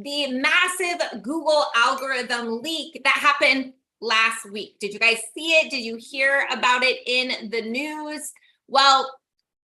the massive Google algorithm leak that happened last week. Did you guys see it? Did you hear about it in the news? Well,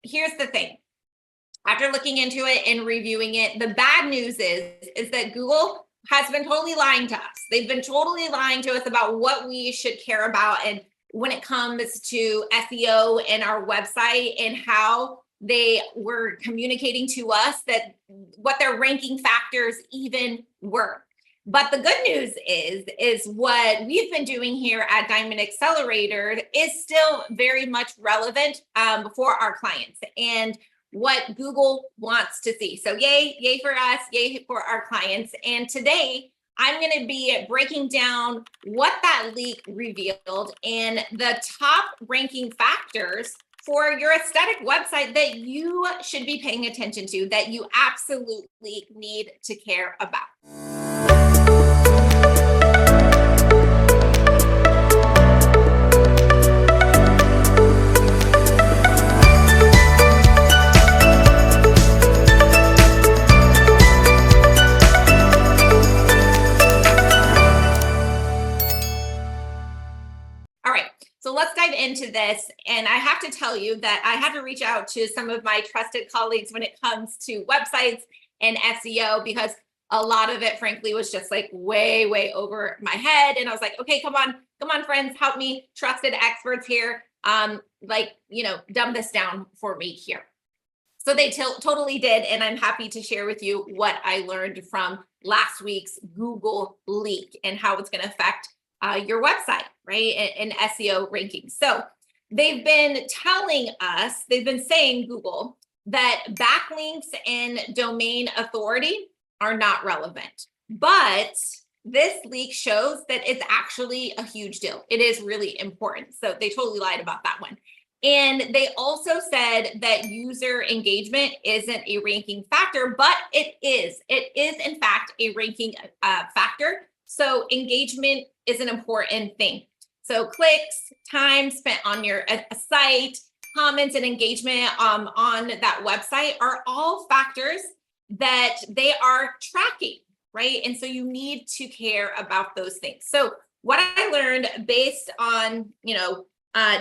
here's the thing. After looking into it and reviewing it, the bad news is that Google has been totally lying to us. They've been totally lying to us about what we should care about and when it comes to SEO and our website and how they were communicating to us that what their ranking factors even were. But the good news is what we've been doing here at Diamond Accelerator is still very much relevant for our clients and what Google wants to see. So yay for us, yay for our clients. And today I'm going to be breaking down what that leak revealed and the top ranking factors for your aesthetic website that you should be paying attention to, that you absolutely need to care about. So let's dive into this. And I have to tell you that I had to reach out to some of my trusted colleagues when it comes to websites and SEO, because a lot of it, frankly, was just like way over my head. And I was like, okay, come on, friends, help me. Trusted experts here. Dumb this down for me here. So they totally did. And I'm happy to share with you what I learned from last week's Google leak and how it's going to affect your website, right? And SEO rankings. So they've been saying, Google, that backlinks and domain authority are not relevant. But this leak shows that it's actually a huge deal. It is really important. So they totally lied about that one. And they also said that user engagement isn't a ranking factor, but it is. It is, in fact, a ranking factor. So engagement is an important thing. So clicks, time spent on your site, comments and engagement on that website are all factors that they are tracking, right? And so you need to care about those things. So what I learned based on,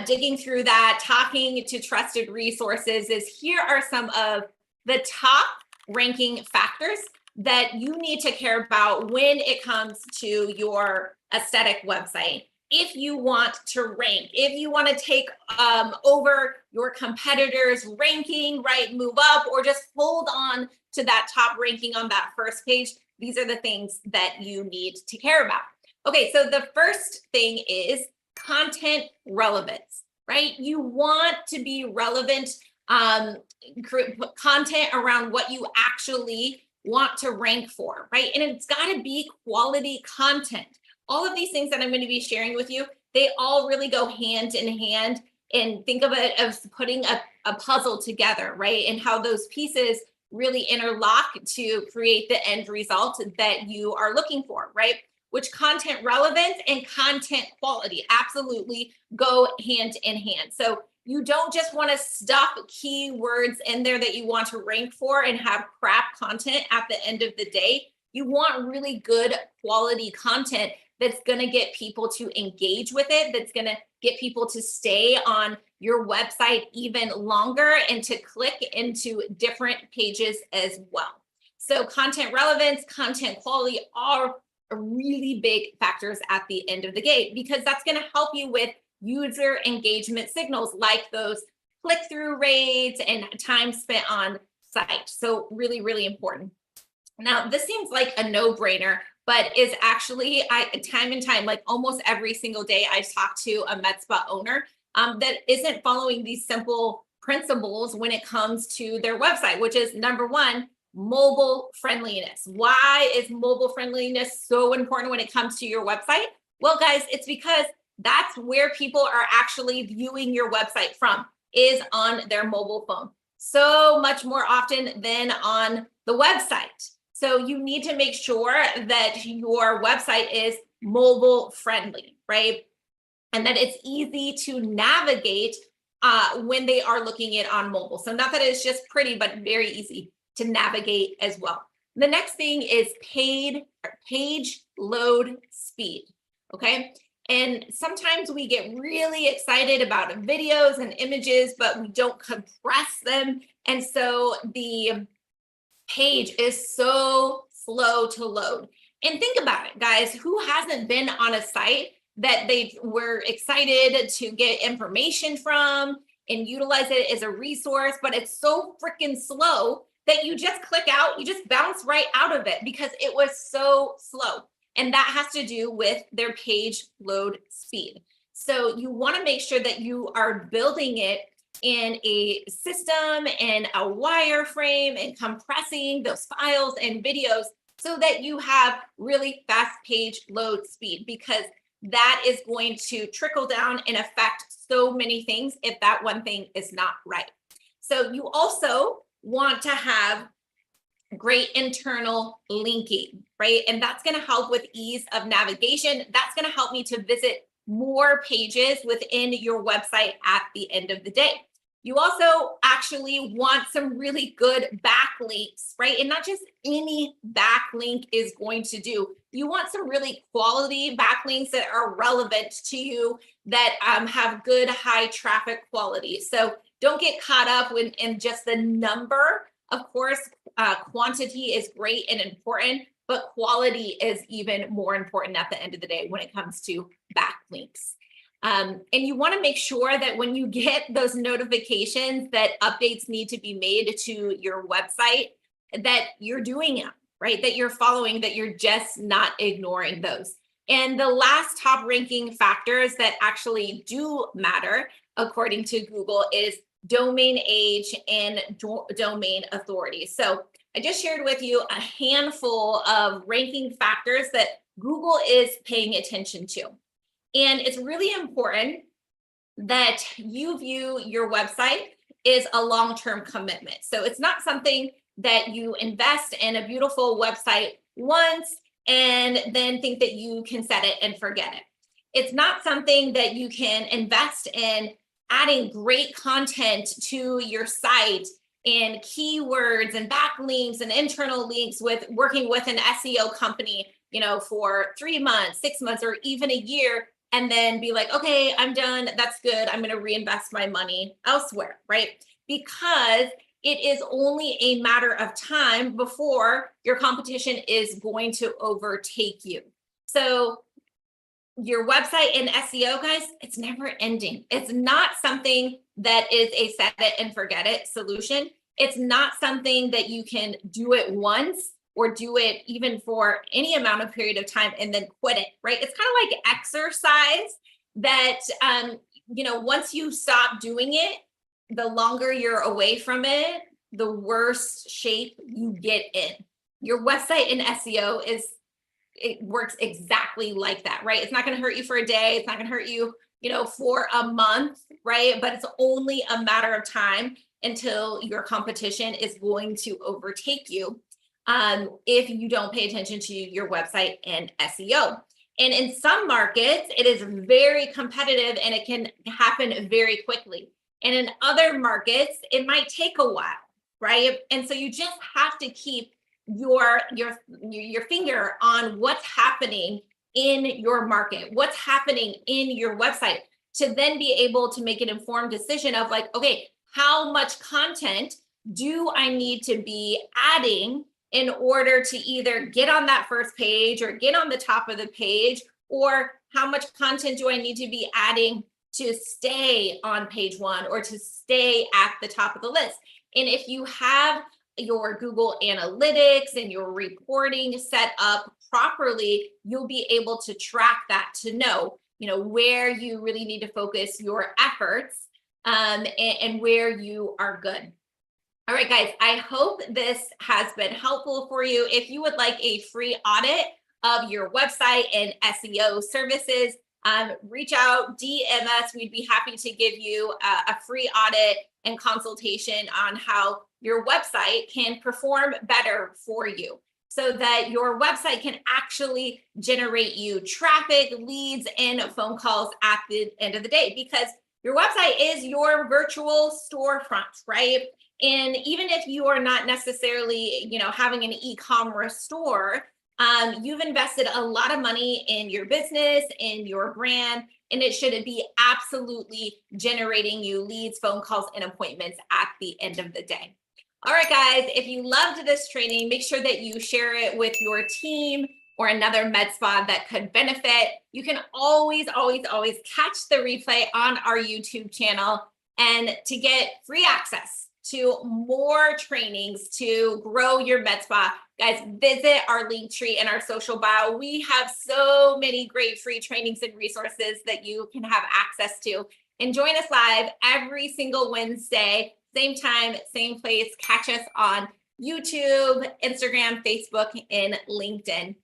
digging through that, talking to trusted resources is here are some of the top ranking factors that you need to care about when it comes to your aesthetic website. If you want to rank, if you want to take over your competitors' ranking, right, move up, or just hold on to that top ranking on that first page, these are the things that you need to care about. Okay, so the first thing is content relevance, right? You want to be relevant content around what you actually want to rank for, right? And it's got to be quality content. All of these things that I'm going to be sharing with you, they all really go hand in hand, and think of it as putting a puzzle together, right? And how those pieces really interlock to create the end result that you are looking for, right? Which content relevance and content quality absolutely go hand in hand. So you don't just want to stuff keywords in there that you want to rank for and have crap content at the end of the day. You want really good quality content that's going to get people to engage with it, that's going to get people to stay on your website even longer and to click into different pages as well. So content relevance, content quality are really big factors at the end of the game, because that's going to help you with user engagement signals like those click-through rates and time spent on site. So really important. Now, this seems like a no-brainer, but is actually, time and time, like almost every single day, I talk to a medspa owner that isn't following these simple principles when it comes to their website, which is number one, mobile friendliness. Why is mobile friendliness so important when it comes to your website? Well, guys, it's because that's where people are actually viewing your website from, is on their mobile phone. So much more often than on the website. So you need to make sure that your website is mobile friendly, right? And that it's easy to navigate when they are looking it on mobile. So not that it's just pretty, but very easy to navigate as well. The next thing is page load speed, okay? And sometimes we get really excited about videos and images, but we don't compress them. And so the page is so slow to load. And think about it, guys, who hasn't been on a site that they were excited to get information from and utilize it as a resource, but it's so freaking slow that you just click out, you just bounce right out of it because it was so slow. And that has to do with their page load speed. So you want to make sure that you are building it in a system and a wireframe and compressing those files and videos so that you have really fast page load speed, because that is going to trickle down and affect so many things if that one thing is not right. So you also want to have great internal linking, right? And that's going to help with ease of navigation. That's going to help me to visit more pages within your website at the end of the day. You also actually want some really good backlinks, right? And not just any backlink is going to do. You want some really quality backlinks that are relevant to you, that have good high traffic quality. So don't get caught up in just the number. Of course, quantity is great and important, but quality is even more important at the end of the day when it comes to backlinks. And you want to make sure that when you get those notifications that updates need to be made to your website, that you're doing it, right? That you're following, that you're just not ignoring those. And the last top ranking factors that actually do matter, according to Google, is domain age and domain authority. So I just shared with you a handful of ranking factors that Google is paying attention to. And it's really important that you view your website is a long-term commitment. So it's not something that you invest in a beautiful website once and then think that you can set it and forget it. It's not something that you can invest in adding great content to your site and keywords and backlinks and internal links with working with an SEO company, for 3 months, 6 months, or even a year, and then be like, okay, I'm done. That's good. I'm going to reinvest my money elsewhere, right? Because it is only a matter of time before your competition is going to overtake you. So your website and SEO, guys, it's never ending. It's not something that is a set it and forget it solution. It's not something that you can do it once or do it even for any amount of period of time and then quit it, right? It's kind of like exercise that, once you stop doing it, the longer you're away from it, the worse shape you get in. Your website and SEO it works exactly like that, right? It's not going to hurt you for a day. It's not going to hurt you, for a month, right? But it's only a matter of time until your competition is going to overtake you if you don't pay attention to your website and SEO. And in some markets, it is very competitive and it can happen very quickly. And in other markets, it might take a while, right? And so you just have to keep your finger on what's happening in your market, what's happening in your website, to then be able to make an informed decision of like, okay, how much content do I need to be adding in order to either get on that first page or get on the top of the page, or how much content do I need to be adding to stay on page one or to stay at the top of the list. And if you have your Google Analytics and your reporting set up properly, you'll be able to track that to know, where you really need to focus your efforts and where you are good. All right, guys, I hope this has been helpful for you. If you would like a free audit of your website and SEO services, reach out, DM us. We'd be happy to give you a free audit and consultation on how your website can perform better for you so that your website can actually generate you traffic, leads, and phone calls at the end of the day, because your website is your virtual storefront, right? And even if you are not necessarily, having an e-commerce store, you've invested a lot of money in your business, in your brand, and it should be absolutely generating you leads, phone calls, and appointments at the end of the day. All right, guys, if you loved this training, make sure that you share it with your team or another med spa that could benefit. You can always, always, always catch the replay on our YouTube channel. And to get free access to more trainings to grow your med spa, guys, visit our link tree in our social bio. We have so many great free trainings and resources that you can have access to. And join us live every single Wednesday, same time, same place. Catch us on YouTube, Instagram, Facebook, and LinkedIn.